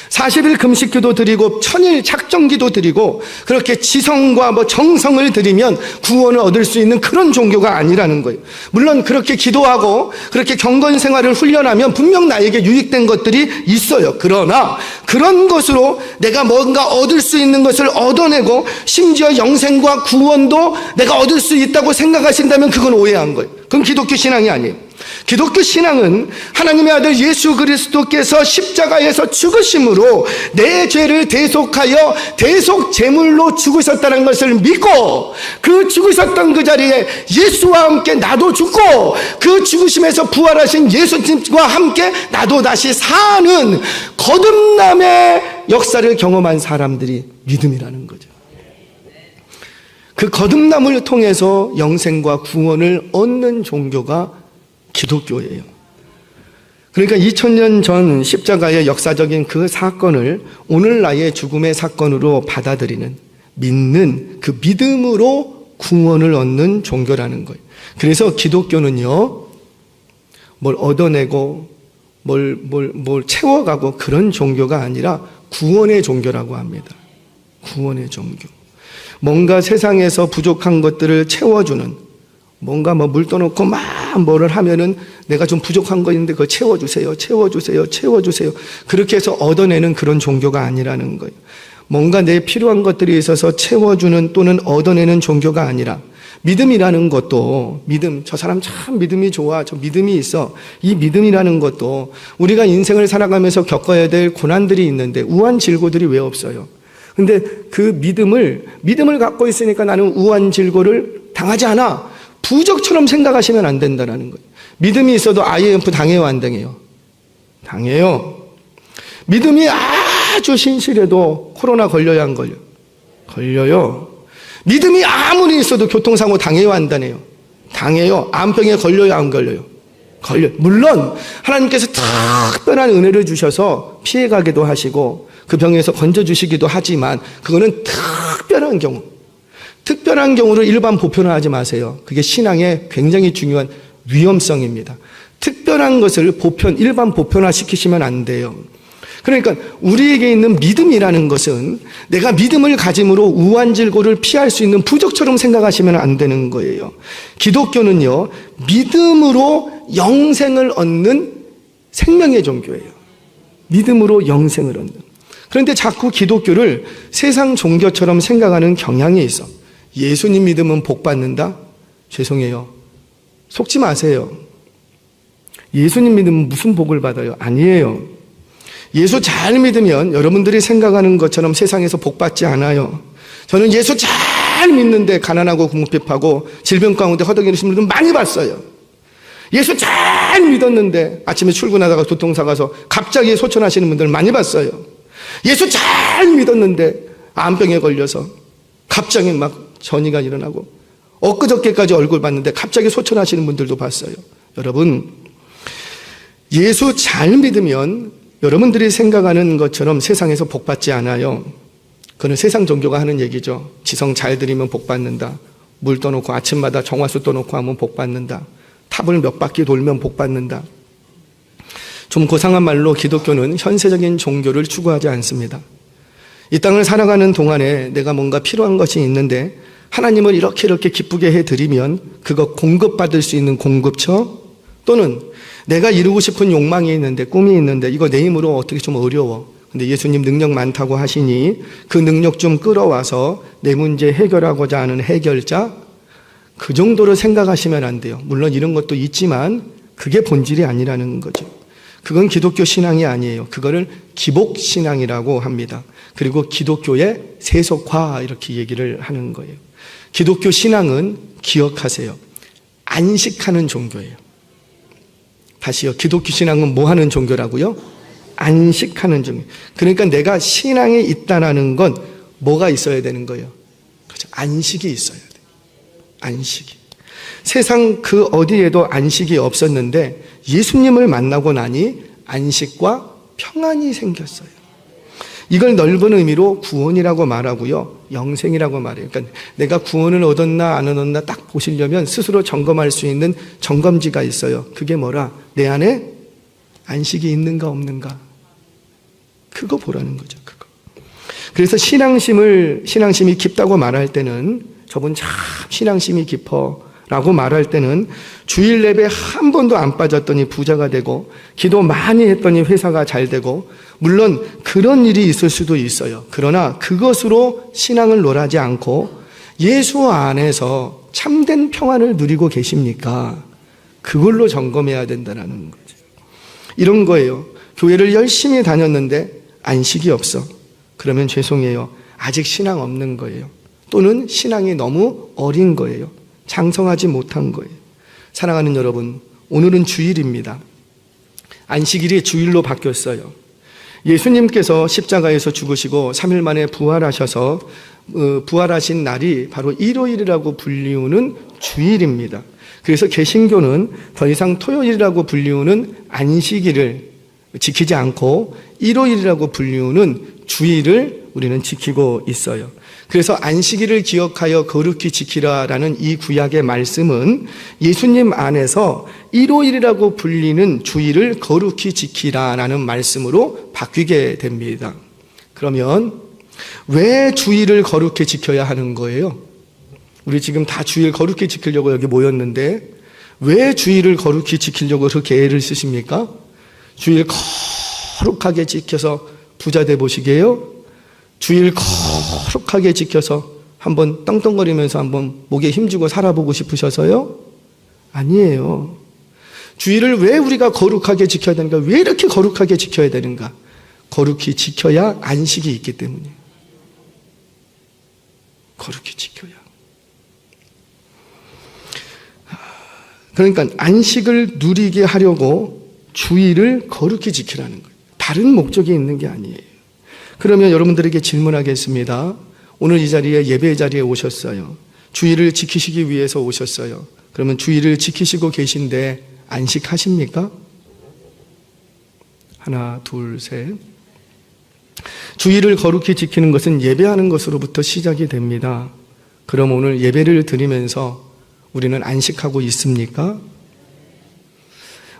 40일 금식기도 드리고 천일 작정기도 드리고 그렇게 지성과 정성을 드리면 구원을 얻을 수 있는 그런 종교가 아니라는 거예요. 물론 그렇게 기도하고 그렇게 경건 생활을 훈련하면 분명 나에게 유익된 것들이 있어요. 그러나 그런 것으로 내가 뭔가 얻을 수 있는 것을 얻어내고 심지어 영생과 구원도 내가 얻을 수 있다고 생각하신다면 그건 오해한 거예요. 그건 기독교 신앙이 아니에요. 기독교 신앙은 하나님의 아들 예수 그리스도께서 십자가에서 죽으심으로 내 죄를 대속하여 대속 제물로 죽으셨다는 것을 믿고 그 죽으셨던 그 자리에 예수와 함께 나도 죽고 그 죽으심에서 부활하신 예수님과 함께 나도 다시 사는 거듭남의 역사를 경험한 사람들이 믿음이라는 거죠. 그 거듭남을 통해서 영생과 구원을 얻는 종교가 기독교예요. 그러니까 2000년 전 십자가의 역사적인 그 사건을 오늘 나의 죽음의 사건으로 받아들이는, 믿는 그 믿음으로 구원을 얻는 종교라는 거예요. 그래서 기독교는요, 뭘 얻어내고 뭘 채워가고 그런 종교가 아니라 구원의 종교라고 합니다. 구원의 종교. 뭔가 세상에서 부족한 것들을 채워주는, 뭔가 물 떠놓고 막 뭐를 하면은 내가 좀 부족한 거 있는데 그거 채워주세요. 그렇게 해서 얻어내는 그런 종교가 아니라는 거예요. 뭔가 내 필요한 것들이 있어서 채워주는 또는 얻어내는 종교가 아니라, 믿음이라는 것도, 저 사람 참 믿음이 좋아, 저 믿음이 있어. 이 믿음이라는 것도 우리가 인생을 살아가면서 겪어야 될 고난들이 있는데 우환질고들이 왜 없어요? 근데 그 믿음을 갖고 있으니까 나는 우환질고를 당하지 않아. 부적처럼 생각하시면 안 된다는 거예요. 믿음이 있어도 IMF 당해요, 안 당해요? 당해요. 믿음이 아주 신실해도 코로나 걸려야 안 걸려? 걸려요. 믿음이 아무리 있어도 교통사고 당해요, 안 당해요? 당해요. 암병에 걸려요, 안 걸려요? 걸려요. 물론 하나님께서 특별한 은혜를 주셔서 피해가기도 하시고 그 병에서 건져주시기도 하지만 그거는 특별한 경우. 특별한 경우를 일반 보편화하지 마세요. 그게 신앙의 굉장히 중요한 위험성입니다. 특별한 것을 일반 보편화 시키시면 안 돼요. 그러니까 우리에게 있는 믿음이라는 것은 내가 믿음을 가짐으로 우환질고를 피할 수 있는 부적처럼 생각하시면 안 되는 거예요. 기독교는요, 믿음으로 영생을 얻는 생명의 종교예요. 믿음으로 영생을 얻는. 그런데 자꾸 기독교를 세상 종교처럼 생각하는 경향이 있어. 예수님 믿으면 복 받는다? 죄송해요. 속지 마세요. 예수님 믿으면 무슨 복을 받아요? 아니에요. 예수 잘 믿으면 여러분들이 생각하는 것처럼 세상에서 복 받지 않아요. 저는 예수 잘 믿는데 가난하고 궁핍하고 질병 가운데 허덕이시는 분들 많이 봤어요. 예수 잘 믿었는데 아침에 출근하다가 교통사 가서 갑자기 소천하시는 분들 많이 봤어요. 예수 잘 믿었는데 암병에 걸려서 갑자기 막 전이가 일어나고 엊그저께까지 얼굴 봤는데 갑자기 소천하시는 분들도 봤어요. 여러분, 예수 잘 믿으면 여러분들이 생각하는 것처럼 세상에서 복 받지 않아요. 그건 세상 종교가 하는 얘기죠. 지성 잘 드리면 복 받는다. 물 떠놓고 아침마다 정화수 떠놓고 하면 복 받는다. 탑을 몇 바퀴 돌면 복 받는다. 좀 고상한 말로 기독교는 현세적인 종교를 추구하지 않습니다. 이 땅을 살아가는 동안에 내가 뭔가 필요한 것이 있는데 하나님을 이렇게 기쁘게 해드리면 그거 공급받을 수 있는 공급처, 또는 내가 이루고 싶은 욕망이 있는데 꿈이 있는데 이거 내 힘으로 어떻게 좀 어려워. 근데 예수님 능력 많다고 하시니 그 능력 좀 끌어와서 내 문제 해결하고자 하는 해결자, 그 정도로 생각하시면 안 돼요. 물론 이런 것도 있지만 그게 본질이 아니라는 거죠. 그건 기독교 신앙이 아니에요. 그거를 기복신앙이라고 합니다. 그리고 기독교의 세속화 이렇게 얘기를 하는 거예요. 기독교 신앙은 기억하세요. 안식하는 종교예요. 다시요. 기독교 신앙은 뭐 하는 종교라고요? 안식하는 종교. 그러니까 내가 신앙에 있다라는 건 뭐가 있어야 되는 거예요? 그렇죠. 안식이 있어야 돼요. 안식이. 세상 그 어디에도 안식이 없었는데 예수님을 만나고 나니 안식과 평안이 생겼어요. 이걸 넓은 의미로 구원이라고 말하고요, 영생이라고 말해요. 그러니까 내가 구원을 얻었나 안 얻었나 딱 보시려면 스스로 점검할 수 있는 점검지가 있어요. 그게 뭐라? 내 안에 안식이 있는가 없는가? 그거 보라는 거죠. 그거. 그래서 신앙심이 깊다고 말할 때는, 저분 참 신앙심이 깊어 라고 말할 때는 주일 예배 한 번도 안 빠졌더니 부자가 되고 기도 많이 했더니 회사가 잘 되고, 물론 그런 일이 있을 수도 있어요. 그러나 그것으로 신앙을 논하지 않고 예수 안에서 참된 평안을 누리고 계십니까? 그걸로 점검해야 된다는 거죠. 이런 거예요. 교회를 열심히 다녔는데 안식이 없어. 그러면 죄송해요. 아직 신앙 없는 거예요. 또는 신앙이 너무 어린 거예요. 장성하지 못한 거예요. 사랑하는 여러분, 오늘은 주일입니다. 안식일이 주일로 바뀌었어요. 예수님께서 십자가에서 죽으시고 3일 만에 부활하셔서 부활하신 날이 바로 일요일이라고 불리우는 주일입니다. 그래서 개신교는 더 이상 토요일이라고 불리우는 안식일을 지키지 않고 일요일이라고 불리우는 주일을 우리는 지키고 있어요. 그래서 안식일을 기억하여 거룩히 지키라라는 이 구약의 말씀은 예수님 안에서 일요일이라고 불리는 주일을 거룩히 지키라라는 말씀으로 바뀌게 됩니다. 그러면 왜 주일을 거룩히 지켜야 하는 거예요? 우리 지금 다 주일 거룩히 지키려고 여기 모였는데 왜 주일을 거룩히 지키려고 그렇게 애를 쓰십니까? 주일 거룩하게 지켜서 부자 돼 보시게요? 주일 거룩하게 지켜서 한번 떵떵거리면서 한번 목에 힘주고 살아보고 싶으셔서요? 아니에요. 주일을 왜 우리가 거룩하게 지켜야 되는가? 왜 이렇게 거룩하게 지켜야 되는가? 거룩히 지켜야 안식이 있기 때문이에요. 거룩히 지켜야. 그러니까 안식을 누리게 하려고 주일을 거룩히 지키라는 거예요. 다른 목적이 있는 게 아니에요. 그러면 여러분들에게 질문하겠습니다. 오늘 이 자리에 예배 자리에 오셨어요. 주일을 지키시기 위해서 오셨어요. 그러면 주일을 지키시고 계신데 안식하십니까? 하나, 둘, 셋. 주일을 거룩히 지키는 것은 예배하는 것으로부터 시작이 됩니다. 그럼 오늘 예배를 드리면서 우리는 안식하고 있습니까?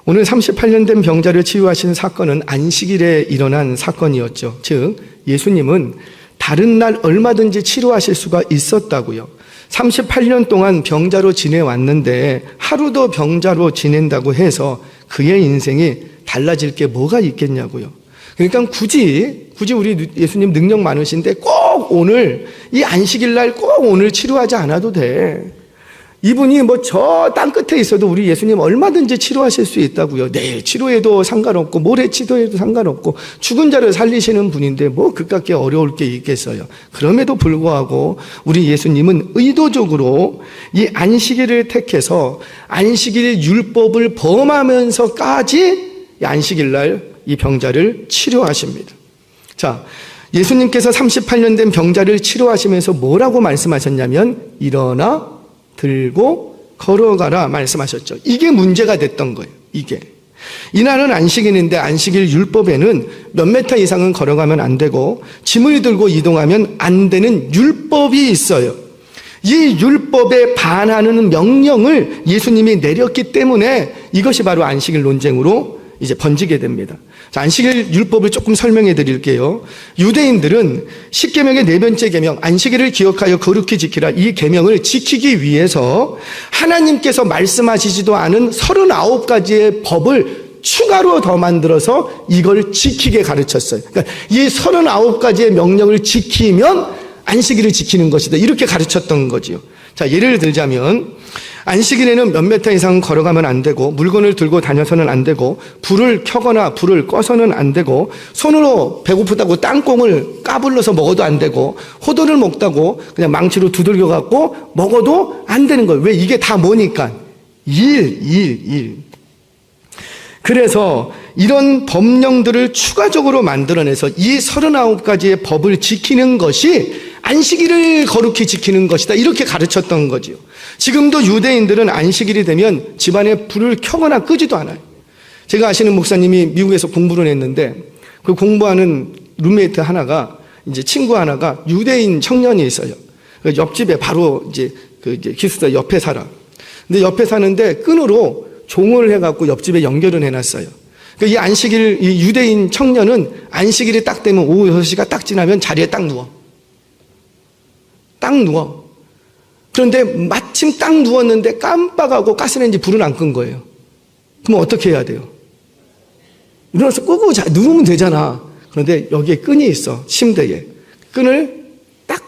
오늘 38년 된 병자를 치유하신 사건은 안식일에 일어난 사건이었죠. 즉 예수님은 다른 날 얼마든지 치료하실 수가 있었다고요. 38년 동안 병자로 지내왔는데 하루도 병자로 지낸다고 해서 그의 인생이 달라질 게 뭐가 있겠냐고요. 그러니까 굳이 우리 예수님 능력 많으신데 꼭 오늘 이 안식일 날 꼭 오늘 치료하지 않아도 돼. 이분이 뭐 저 땅 끝에 있어도 우리 예수님 얼마든지 치료하실 수 있다고요. 내일 치료해도 상관없고 모레 치료해도 상관없고 죽은 자를 살리시는 분인데 뭐 그깟 어려울 게 있겠어요. 그럼에도 불구하고 우리 예수님은 의도적으로 이 안식일을 택해서 안식일 율법을 범하면서까지 이 안식일 날 이 병자를 치료하십니다. 자, 예수님께서 38년 된 병자를 치료하시면서 뭐라고 말씀하셨냐면 일어나 들고 걸어가라 말씀하셨죠. 이게 문제가 됐던 거예요. 이게. 이날은 안식일인데 안식일 율법에는 몇 메타 이상은 걸어가면 안 되고 짐을 들고 이동하면 안 되는 율법이 있어요. 이 율법에 반하는 명령을 예수님이 내렸기 때문에 이것이 바로 안식일 논쟁으로 이제 번지게 됩니다. 자, 안식일 율법을 조금 설명해 드릴게요. 유대인들은 10계명의 네 번째 계명 안식일을 기억하여 거룩히 지키라 이 계명을 지키기 위해서 하나님께서 말씀하시지도 않은 39가지의 법을 추가로 더 만들어서 이걸 지키게 가르쳤어요. 그러니까 이 39가지의 명령을 지키면 안식일을 지키는 것이다. 이렇게 가르쳤던 거지요. 자, 예를 들자면 안식일에는 몇 메타 이상 걸어가면 안 되고 물건을 들고 다녀서는 안 되고 불을 켜거나 불을 꺼서는 안 되고 손으로 배고프다고 땅콩을 까불러서 먹어도 안 되고 호두를 먹다고 그냥 망치로 두들겨 갖고 먹어도 안 되는 거예요. 왜? 이게 다 뭐니까? 일. 그래서 이런 법령들을 추가적으로 만들어내서 이 39가지의 법을 지키는 것이 안식일을 거룩히 지키는 것이다. 이렇게 가르쳤던 거지요. 지금도 유대인들은 안식일이 되면 집안에 불을 켜거나 끄지도 않아요. 제가 아시는 목사님이 미국에서 공부를 했는데 그 공부하는 룸메이트 하나가 이제 친구 하나가 유대인 청년이 있어요. 옆집에 바로 이제 기숙사 옆에 살아. 근데 옆에 사는데 끈으로 종을 해갖고 옆집에 연결을 해놨어요. 이 안식일, 이 유대인 청년은 안식일이 딱 되면 오후 6시가 딱 지나면 자리에 딱 누워. 그런데 마침 딱 누웠는데 깜빡하고 가스레인지 불은 안 끈 거예요. 그럼 어떻게 해야 돼요? 일어나서 끄고 누우면 되잖아. 그런데 여기에 끈이 있어. 침대에. 끈을 딱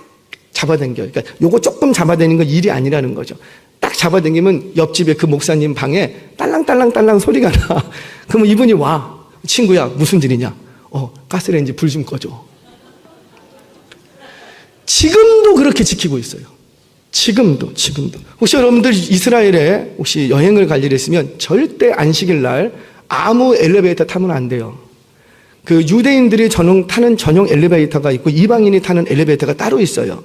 잡아당겨요. 그러니까 요거 조금 잡아당기는 건 일이 아니라는 거죠. 딱 잡아당기면 옆집에 그 목사님 방에 딸랑딸랑딸랑 소리가 나. 그러면 이분이 와. 친구야, 무슨 일이냐? 가스레인지 불 좀 꺼줘. 지금도 그렇게 지키고 있어요. 지금도. 혹시 여러분들 이스라엘에 혹시 여행을 갈 일이 있으면 절대 안식일 날 아무 엘리베이터 타면 안 돼요. 그 유대인들이 타는 전용 엘리베이터가 있고 이방인이 타는 엘리베이터가 따로 있어요.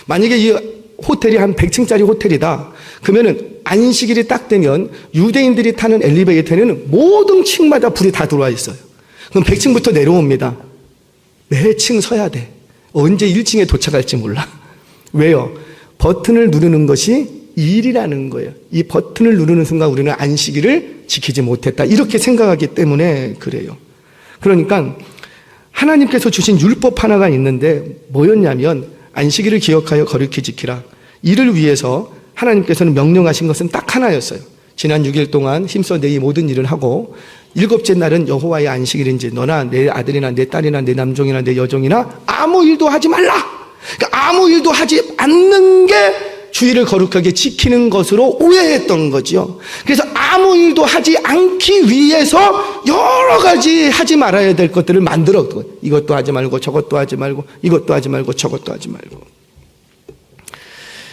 만약에 이 호텔이 한 100층짜리 호텔이다. 그러면은 안식일이 딱 되면 유대인들이 타는 엘리베이터에는 모든 층마다 불이 다 들어와 있어요. 그럼 100층부터 내려옵니다. 매 층 서야 돼. 언제 1층에 도착할지 몰라. 왜요? 버튼을 누르는 것이 일이라는 거예요. 이 버튼을 누르는 순간 우리는 안식일을 지키지 못했다. 이렇게 생각하기 때문에 그래요. 그러니까 하나님께서 주신 율법 하나가 있는데 뭐였냐면 안식일을 기억하여 거룩히 지키라. 이를 위해서 하나님께서는 명령하신 것은 딱 하나였어요. 지난 6일 동안 힘써 내 이 모든 일을 하고 일곱째 날은 여호와의 안식일인지 너나 내 아들이나 내 딸이나 내 남종이나 내 여종이나 아무 일도 하지 말라. 그러니까 아무 일도 하지 않는 게 주일을 거룩하게 지키는 것으로 오해했던 거죠. 그래서 아무 일도 하지 않기 위해서 여러 가지 하지 말아야 될 것들을 만들었고, 이것도 하지 말고 저것도 하지 말고 이것도 하지 말고 저것도 하지 말고.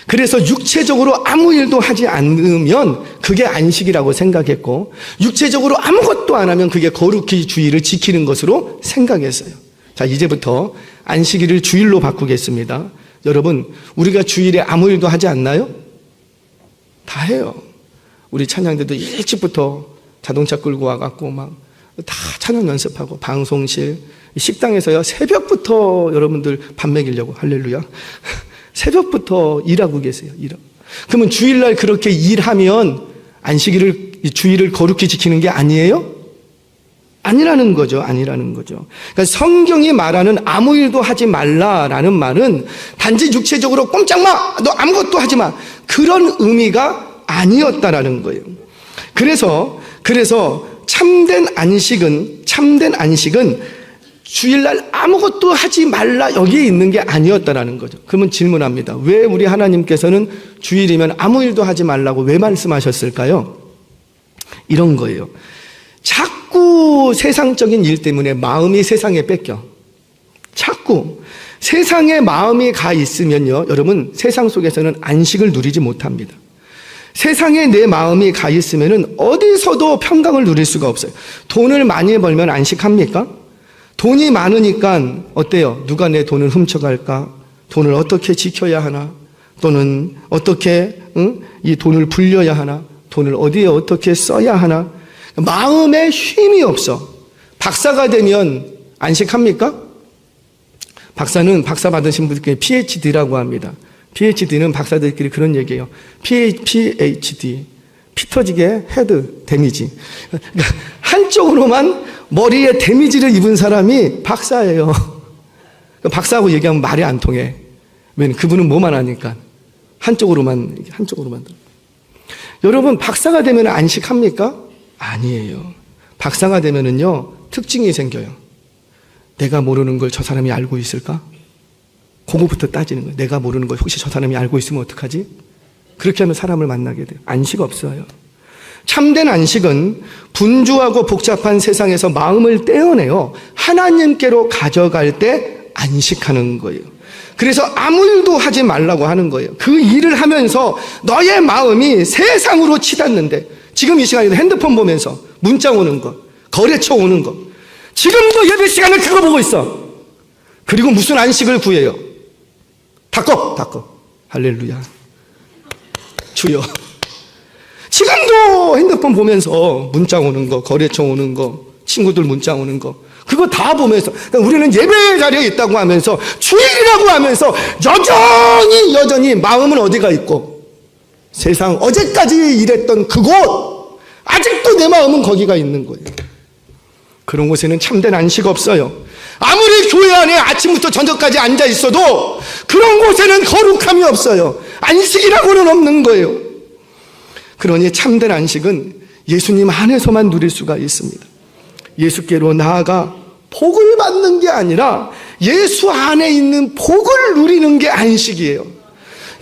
그래서 육체적으로 아무 일도 하지 않으면 그게 안식이라고 생각했고, 육체적으로 아무것도 안 하면 그게 거룩히 주일을 지키는 것으로 생각했어요. 자, 이제부터 안식일을 주일로 바꾸겠습니다. 여러분, 우리가 주일에 아무 일도 하지 않나요? 다 해요. 우리 찬양대도 일찍부터 자동차 끌고 와갖고 막 다 찬양 연습하고, 방송실, 식당에서요 새벽부터 여러분들 밥 먹이려고, 할렐루야, 새벽부터 일하고 계세요. 일하고. 그러면 주일날 그렇게 일하면 안식일을, 주일을 거룩히 지키는 게 아니에요? 아니라는 거죠. 아니라는 거죠. 그러니까 성경이 말하는 아무 일도 하지 말라라는 말은 단지 육체적으로 꼼짝 마, 너 아무것도 하지 마, 그런 의미가 아니었다라는 거예요. 그래서 참된 안식은 주일날 아무것도 하지 말라 여기에 있는 게 아니었다라는 거죠. 그러면 질문합니다. 왜 우리 하나님께서는 주일이면 아무 일도 하지 말라고 왜 말씀하셨을까요? 이런 거예요. 자꾸 세상적인 일 때문에 마음이 세상에 뺏겨. 자꾸 세상에 마음이 가 있으면요, 여러분, 세상 속에서는 안식을 누리지 못합니다. 세상에 내 마음이 가 있으면은 어디서도 평강을 누릴 수가 없어요. 돈을 많이 벌면 안식합니까? 돈이 많으니까 어때요? 누가 내 돈을 훔쳐갈까? 돈을 어떻게 지켜야 하나? 또는 어떻게 이 돈을 불려야 하나? 돈을 어디에 어떻게 써야 하나? 마음에 쉼이 없어. 박사가 되면 안식합니까? 박사는 박사 받으신 분들께 PhD라고 합니다. PhD는 박사들끼리 그런 얘기예요. PhD, 피 터지게 헤드 데미지. 그러니까 한쪽으로만 머리에 데미지를 입은 사람이 박사예요. 박사하고 얘기하면 말이 안 통해. 왜냐면 그분은 뭐만 하니까. 한쪽으로만. 여러분, 박사가 되면 안식합니까? 아니에요. 박사가 되면은요, 특징이 생겨요. 내가 모르는 걸 저 사람이 알고 있을까? 그거부터 따지는 거예요. 내가 모르는 걸 혹시 저 사람이 알고 있으면 어떡하지? 그렇게 하면 사람을 만나게 돼요. 안식 없어요. 참된 안식은 분주하고 복잡한 세상에서 마음을 떼어내어 하나님께로 가져갈 때 안식하는 거예요. 그래서 아무 일도 하지 말라고 하는 거예요. 그 일을 하면서 너의 마음이 세상으로 치닫는데, 지금 이 시간에도 핸드폰 보면서 문자 오는 거, 거래처 오는 거, 지금도 예배 시간을 그거 보고 있어. 그리고 무슨 안식을 구해요? 다 꺼. 할렐루야. 주여. 지금도 핸드폰 보면서 문자 오는 거, 거래처 오는 거, 친구들 문자 오는 거, 그거 다 보면서 우리는 예배 자리에 있다고 하면서 주일이라고 하면서 여전히 마음은 어디가 있고, 세상 어제까지 일했던 그곳, 아직도 내 마음은 거기가 있는 거예요. 그런 곳에는 참된 안식 없어요. 아무리 교회 안에 아침부터 저녁까지 앉아 있어도 그런 곳에는 거룩함이 없어요. 안식이라고는 없는 거예요. 그러니 참된 안식은 예수님 안에서만 누릴 수가 있습니다. 예수께로 나아가 복을 받는 게 아니라 예수 안에 있는 복을 누리는 게 안식이에요.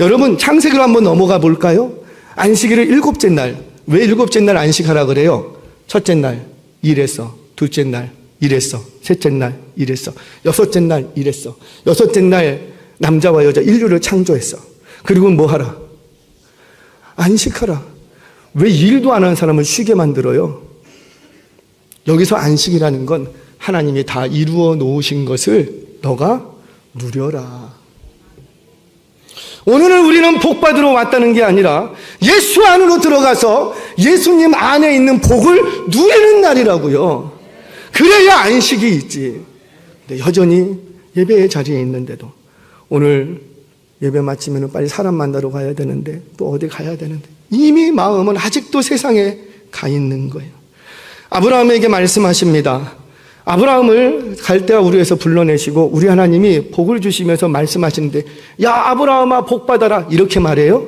여러분, 창세기로 한번 넘어가 볼까요? 안식일을 일곱째 날, 왜 일곱째 날 안식하라 그래요? 첫째 날 일했어, 둘째 날 일했어, 셋째 날 일했어, 여섯째 날 일했어. 여섯째 날 남자와 여자 인류를 창조했어. 그리고 뭐 하라? 안식하라. 왜 일도 안 하는 사람을 쉬게 만들어요? 여기서 안식이라는 건 하나님이 다 이루어 놓으신 것을 너가 누려라. 오늘은 우리는 복 받으러 왔다는 게 아니라 예수 안으로 들어가서 예수님 안에 있는 복을 누리는 날이라고요. 그래야 안식이 있지. 근데 여전히 예배의 자리에 있는데도, 오늘 예배 마치면 빨리 사람 만나러 가야 되는데, 또 어디 가야 되는데, 이미 마음은 아직도 세상에 가 있는 거예요. 아브라함에게 말씀하십니다. 아브라함을 갈대아 우르에서 불러내시고 우리 하나님이 복을 주시면서 말씀하시는데, 야 아브라함아 복 받아라 이렇게 말해요?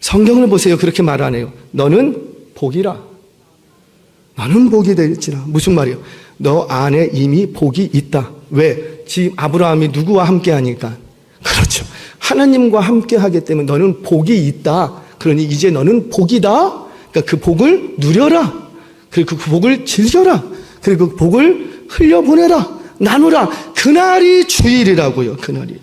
성경을 보세요. 그렇게 말 안 해요. 너는 복이라. 너는 복이 될지라. 무슨 말이에요? 너 안에 이미 복이 있다. 왜? 지금 아브라함이 누구와 함께 하니까? 그렇죠. 하나님과 함께 하기 때문에 너는 복이 있다. 그러니 이제 너는 복이다. 그러니까 그 복을 누려라. 그리고 그 복을 즐겨라. 그리고 그 복을 흘려보내라. 나누라. 그날이 주일이라고요. 그날이.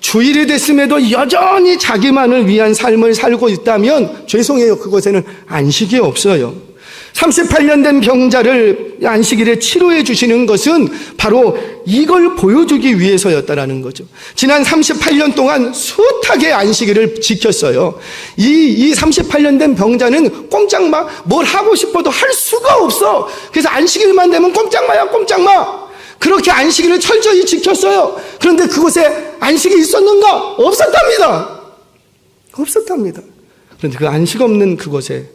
주일이 됐음에도 여전히 자기만을 위한 삶을 살고 있다면 죄송해요. 그곳에는 안식이 없어요. 38년 된 병자를 안식일에 치료해 주시는 것은 바로 이걸 보여주기 위해서였다라는 거죠. 지난 38년 동안 숱하게 안식일을 지켰어요. 이 38년 된 병자는 꼼짝마 뭘 하고 싶어도 할 수가 없어. 그래서 안식일만 되면 꼼짝마야 꼼짝마. 그렇게 안식일을 철저히 지켰어요. 그런데 그곳에 안식이 있었는가? 없었답니다. 없었답니다. 그런데 그 안식 없는 그곳에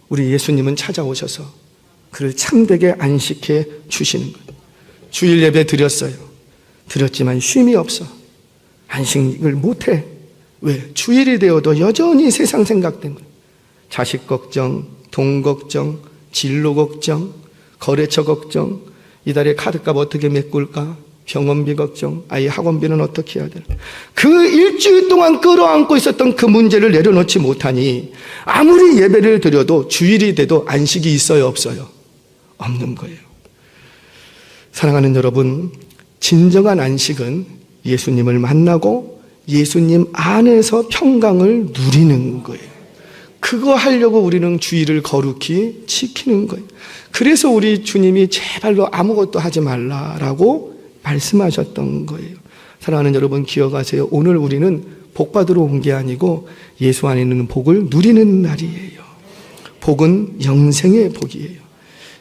우리 예수님은 찾아오셔서 그를 참되게 안식해 주시는 거예요. 주일 예배 드렸어요. 드렸지만 쉼이 없어. 안식을 못해. 왜? 주일이 되어도 여전히 세상 생각 때문에 자식 걱정, 돈 걱정, 진로 걱정, 거래처 걱정, 이달에 카드값 어떻게 메꿀까? 병원비 걱정, 아이 학원비는 어떻게 해야 되나? 그 일주일 동안 끌어안고 있었던 그 문제를 내려놓지 못하니 아무리 예배를 드려도 주일이 돼도 안식이 있어요, 없어요? 없는 거예요. 사랑하는 여러분, 진정한 안식은 예수님을 만나고 예수님 안에서 평강을 누리는 거예요. 그거 하려고 우리는 주일을 거룩히 지키는 거예요. 그래서 우리 주님이 제발로 아무것도 하지 말라라고 말씀하셨던 거예요. 사랑하는 여러분, 기억하세요. 오늘 우리는 복 받으러 온 게 아니고 예수 안에 있는 복을 누리는 날이에요. 복은 영생의 복이에요.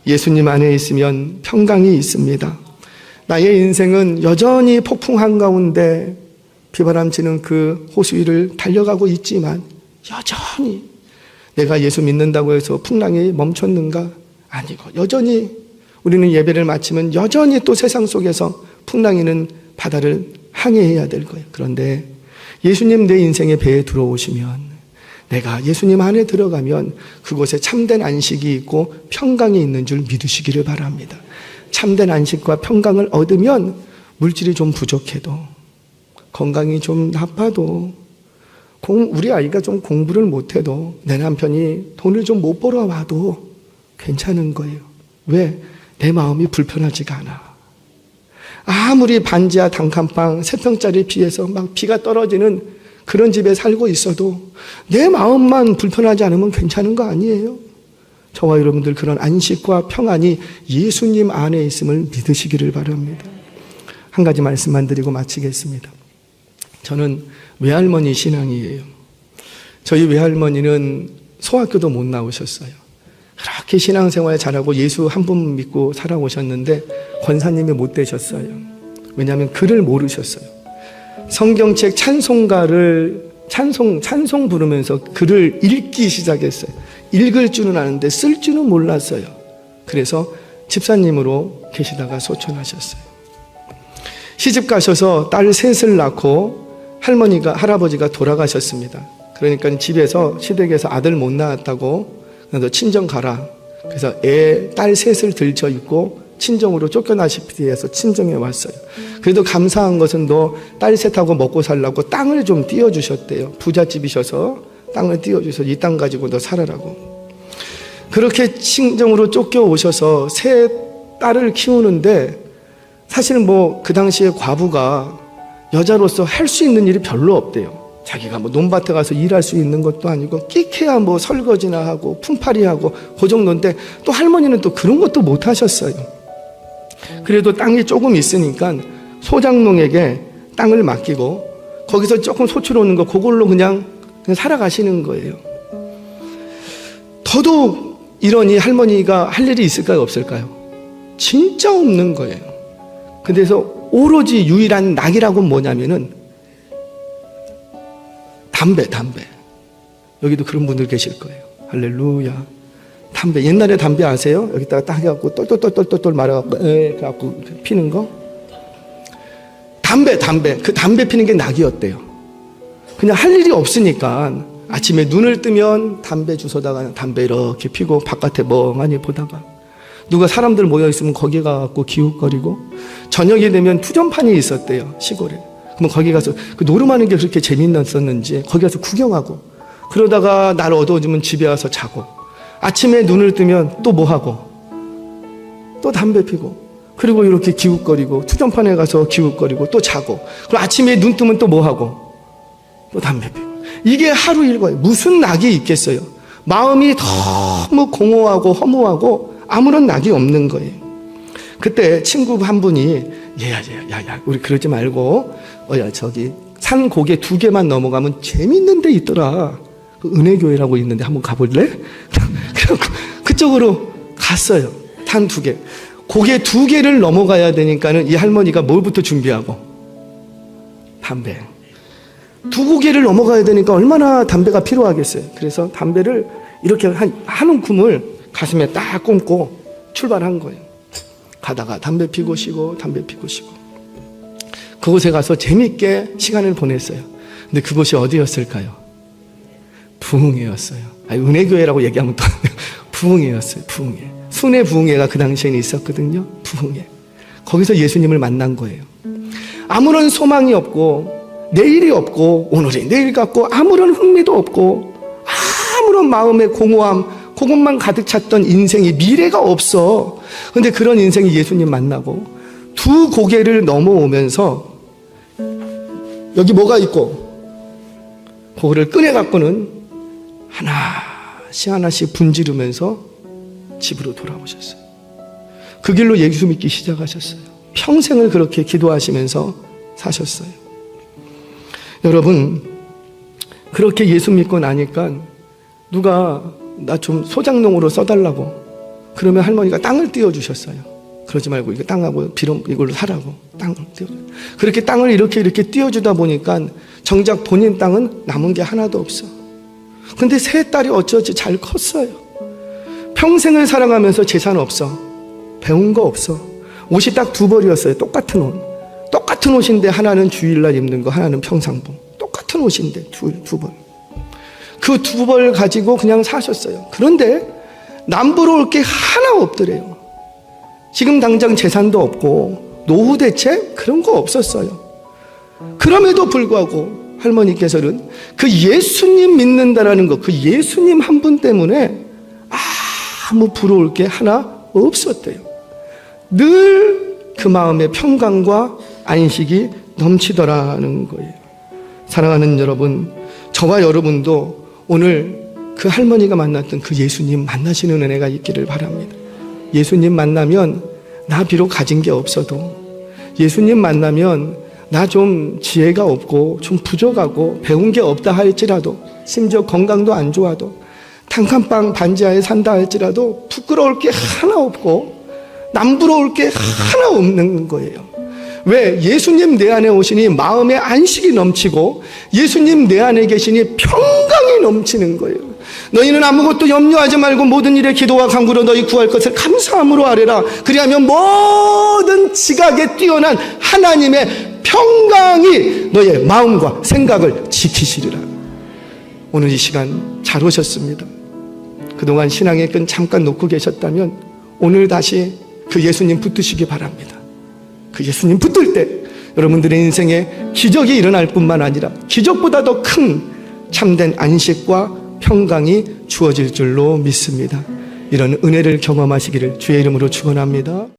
예수님 안에 있으면 평강이 있습니다. 나의 인생은 여전히 폭풍 한가운데 비바람치는 그 호수 위를 달려가고 있지만 여전히 내가 예수 믿는다고 해서 풍랑이 멈췄는가? 아니고 여전히 우리는 예배를 마치면 여전히 또 세상 속에서 풍랑이는 바다를 항해해야 될 거예요. 그런데 예수님 내 인생의 배에 들어오시면, 내가 예수님 안에 들어가면 그곳에 참된 안식이 있고 평강이 있는 줄 믿으시기를 바랍니다. 참된 안식과 평강을 얻으면 물질이 좀 부족해도, 건강이 좀 나빠도, 우리 아이가 좀 공부를 못해도, 내 남편이 돈을 좀 못 벌어와도 괜찮은 거예요. 왜? 내 마음이 불편하지가 않아. 아무리 반지하 단칸방 3평짜리 피해서 막 비가 떨어지는 그런 집에 살고 있어도 내 마음만 불편하지 않으면 괜찮은 거 아니에요? 저와 여러분들 그런 안식과 평안이 예수님 안에 있음을 믿으시기를 바랍니다. 한 가지 말씀만 드리고 마치겠습니다. 저는 외할머니 신앙이에요. 저희 외할머니는 소학교도 못 나오셨어요. 그렇게 신앙생활 잘하고 예수 한 분 믿고 살아오셨는데 권사님이 못 되셨어요. 왜냐하면 글을 모르셨어요. 성경책 찬송가를 찬송 부르면서 글을 읽기 시작했어요. 읽을 줄은 아는데 쓸 줄은 몰랐어요. 그래서 집사님으로 계시다가 소천하셨어요. 시집 가셔서 딸 셋을 낳고 할아버지가 돌아가셨습니다. 그러니까 집에서 시댁에서 아들 못 낳았다고 너 친정 가라. 그래서 딸 셋을 들쳐 있고 친정으로 쫓겨나시피 해서 친정에 왔어요. 그래도 감사한 것은 너 딸 셋하고 먹고 살라고 땅을 좀 띄워주셨대요. 부잣집이셔서 땅을 띄워주셔서 이 땅 가지고 너 살아라고. 그렇게 친정으로 쫓겨오셔서 세 딸을 키우는데 사실은 그 당시에 과부가 여자로서 할 수 있는 일이 별로 없대요. 자기가 논밭에 가서 일할 수 있는 것도 아니고 끽해야 설거지나 하고 품팔이 하고 그 정도인데 또 할머니는 또 그런 것도 못 하셨어요. 그래도 땅이 조금 있으니까 소장농에게 땅을 맡기고 거기서 조금 소출 오는 거 그걸로 그냥 살아가시는 거예요. 더더욱 이러니 할머니가 할 일이 있을까요, 없을까요? 진짜 없는 거예요. 그래서 오로지 유일한 낙이라고 뭐냐면은 담배. 여기도 그런 분들 계실 거예요. 할렐루야. 담배, 옛날에 담배 아세요? 여기다가 딱 해갖고 똘똘똘똘똘 말아갖고 그래갖고 피는 거. 담배. 그 담배 피는 게 낙이었대요. 그냥 할 일이 없으니까 아침에 눈을 뜨면 담배 주워다가 담배 이렇게 피고 바깥에 멍하니 보다가 누가 사람들 모여있으면 거기 가갖고 기웃거리고, 저녁이 되면 투전판이 있었대요, 시골에. 그럼 거기 가서 그 노름하는 게 그렇게 재밌었는지 거기 가서 구경하고, 그러다가 날 어두워지면 집에 와서 자고, 아침에 눈을 뜨면 또 뭐하고 또 담배 피고, 그리고 이렇게 기웃거리고, 투전판에 가서 기웃거리고 또 자고, 그리고 아침에 눈 뜨면 또 뭐하고 또 담배 피고. 이게 하루 일과예요. 무슨 낙이 있겠어요? 마음이 너무 공허하고 허무하고 아무런 낙이 없는 거예요. 그때 친구 한 분이 야, 우리 그러지 말고 저기 산 고개 2개만 넘어가면 재밌는 데 있더라. 그 은혜교회라고 있는데 한번 가볼래? 그쪽으로 갔어요. 산 2개. 고개 2개를 넘어가야 되니까는 이 할머니가 뭘부터 준비하고? 담배. 2고개를 넘어가야 되니까 얼마나 담배가 필요하겠어요. 그래서 담배를 이렇게 한 움큼을 가슴에 딱 꽂고 출발한 거예요. 가다가 담배 피고 쉬고 담배 피고 쉬고, 그곳에 가서 재밌게 시간을 보냈어요. 근데 그곳이 어디였을까요? 부흥회였어요. 은혜교회라고 얘기하면 또 부흥회였어요. 부흥회. 순회 부흥회가 그 당시에는 있었거든요. 부흥회. 거기서 예수님을 만난 거예요. 아무런 소망이 없고 내일이 없고 오늘이 내일 같고 아무런 흥미도 없고 아무런 마음의 공허함, 그것만 가득 찼던 인생이 미래가 없어. 근데 그런 인생이 예수님 만나고 2고개를 넘어오면서 여기 뭐가 있고 그거를 꺼내갖고는 하나씩 분지르면서 집으로 돌아오셨어요. 그 길로 예수 믿기 시작하셨어요. 평생을 그렇게 기도하시면서 사셨어요. 여러분, 그렇게 예수 믿고 나니까 누가 나 좀 소장농으로 써달라고 그러면 할머니가 땅을 띄워주셨어요. 그러지 말고 이거 땅하고 비료 이걸로 사라고 땅을 띄워줘요. 그렇게 땅을 이렇게 띄워주다 보니까 정작 본인 땅은 남은 게 하나도 없어. 근데 3딸이 어쩌지 잘 컸어요. 평생을 살아가면서 재산 없어. 배운 거 없어. 옷이 딱 2벌이었어요. 똑같은 옷. 똑같은 옷인데 하나는 주일날 입는 거, 하나는 평상복. 똑같은 옷인데 두 벌. 그 2벌 가지고 그냥 사셨어요. 그런데 남부러울 게 하나 없더래요. 지금 당장 재산도 없고 노후 대책 그런 거 없었어요. 그럼에도 불구하고 할머니께서는 그 예수님 믿는다라는 거, 그 예수님 한 분 때문에 아무 부러울 게 하나 없었대요. 늘 그 마음의 평강과 안식이 넘치더라는 거예요. 사랑하는 여러분, 저와 여러분도 오늘 그 할머니가 만났던 그 예수님 만나시는 은혜가 있기를 바랍니다. 예수님 만나면 나 비록 가진 게 없어도, 예수님 만나면 나 좀 지혜가 없고 좀 부족하고 배운 게 없다 할지라도, 심지어 건강도 안 좋아도, 단칸방 반지하에 산다 할지라도 부끄러울 게 하나 없고 남부러울 게 하나 없는 거예요. 왜? 예수님 내 안에 오시니 마음의 안식이 넘치고 예수님 내 안에 계시니 평강이 넘치는 거예요. 너희는 아무것도 염려하지 말고 모든 일에 기도와 간구로 너희 구할 것을 감사함으로 아뢰라. 그리하면 모든 지각에 뛰어난 하나님의 평강이 너의 마음과 생각을 지키시리라. 오늘 이 시간 잘 오셨습니다. 그동안 신앙의 끈 잠깐 놓고 계셨다면 오늘 다시 그 예수님 붙드시기 바랍니다. 그 예수님 붙들 때 여러분들의 인생에 기적이 일어날 뿐만 아니라 기적보다 더 큰 참된 안식과 평강이 주어질 줄로 믿습니다. 이런 은혜를 경험하시기를 주의 이름으로 축원합니다.